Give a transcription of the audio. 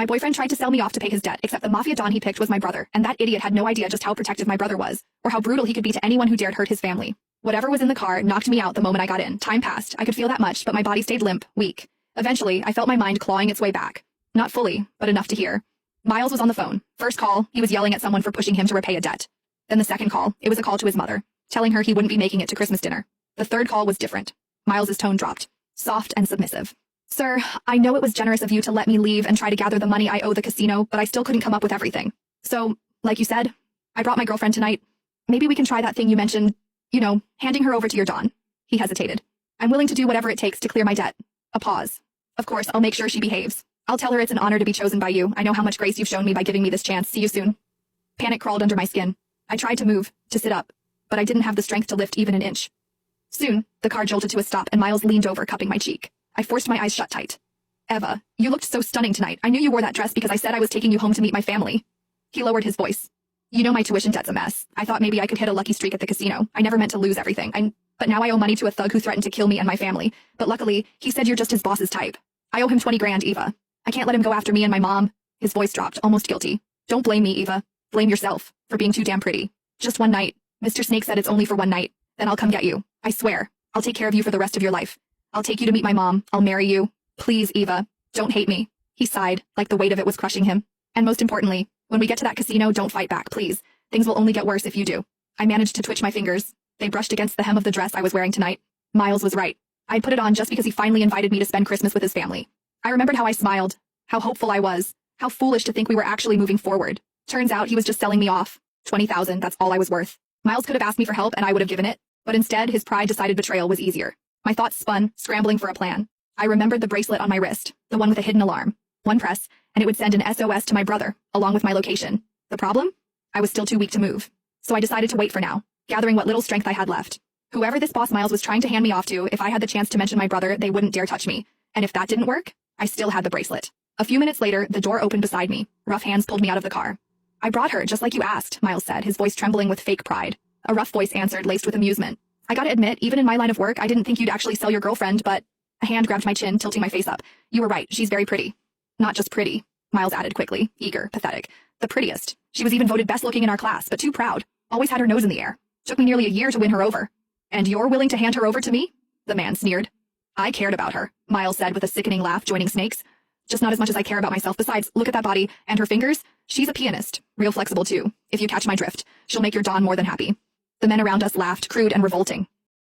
My boyfriend tried to sell me off to pay his debt, except the mafia don he picked was my brother, and that idiot had no idea just how protective my brother was, or how brutal he could be to anyone who dared hurt his family. Whatever was in the car knocked me out the moment I got in. Time passed. I could feel that much, but my body stayed limp, weak. Eventually, I felt my mind clawing its way back. Not fully, but enough to hear. Miles was on the phone. First call, he was yelling at someone for pushing him to repay a debt. Then the second call, it was a call to his mother, telling her he wouldn't be making it to Christmas dinner. The third call was different. Miles's tone dropped, soft and submissive. Sir, I know it was generous of you to let me leave and try to gather the money I owe the casino, but I still couldn't come up with everything. So, like you said, I brought my girlfriend tonight. Maybe we can try that thing you mentioned, handing her over to your Don. He hesitated. I'm willing to do whatever it takes to clear my debt. A pause. Of course, I'll make sure she behaves. I'll tell her it's an honor to be chosen by you. I know how much grace you've shown me by giving me this chance. See you soon. Panic crawled under my skin. I tried to move, to sit up, but I didn't have the strength to lift even an inch. Soon, the car jolted to a stop and Miles leaned over, cupping my cheek. I forced my eyes shut tight. Eva, you looked so stunning tonight. I knew you wore that dress because I said I was taking you home to meet my family. He lowered his voice. You know my tuition debt's a mess. I thought maybe I could hit a lucky streak at the casino. I never meant to lose everything. But now I owe money to a thug who threatened to kill me and my family. But luckily, he said you're just his boss's type. I owe him 20 grand, Eva. I can't let him go after me and my mom. His voice dropped, almost guilty. Don't blame me, Eva. Blame yourself for being too damn pretty. Just one night. Mr. Snake said it's only for one night. Then I'll come get you. I swear. I'll take care of you for the rest of your life. I'll take you to meet my mom. I'll marry you. Please, Eva. Don't hate me. He sighed, like the weight of it was crushing him. And most importantly, when we get to that casino, don't fight back, please. Things will only get worse if you do. I managed to twitch my fingers. They brushed against the hem of the dress I was wearing tonight. Miles was right. I'd put it on just because he finally invited me to spend Christmas with his family. I remembered how I smiled, how hopeful I was, how foolish to think we were actually moving forward. Turns out he was just selling me off. 20,000, that's all I was worth. Miles could have asked me for help and I would have given it, but instead his pride decided betrayal was easier. My thoughts spun, scrambling for a plan. I remembered the bracelet on my wrist, the one with a hidden alarm. One press, and it would send an SOS to my brother, along with my location. The problem? I was still too weak to move. So I decided to wait for now, gathering what little strength I had left. Whoever this boss Miles was trying to hand me off to, if I had the chance to mention my brother, they wouldn't dare touch me. And if that didn't work, I still had the bracelet. A few minutes later, the door opened beside me. Rough hands pulled me out of the car. I brought her, just like you asked, Miles said, his voice trembling with fake pride. A rough voice answered, laced with amusement. I gotta admit, even in my line of work, I didn't think you'd actually sell your girlfriend, but... A hand grabbed my chin, tilting my face up. You were right, she's very pretty. Not just pretty, Miles added quickly, eager, pathetic. The prettiest. She was even voted best looking in our class, but too proud. Always had her nose in the air. Took me nearly a year to win her over. And you're willing to hand her over to me? The man sneered. I cared about her, Miles said with a sickening laugh, joining Snake's. Just not as much as I care about myself. Besides, look at that body, and her fingers. She's a pianist. Real flexible too. If you catch my drift, she'll make your Don more than happy. The men around us laughed, crude and revolting.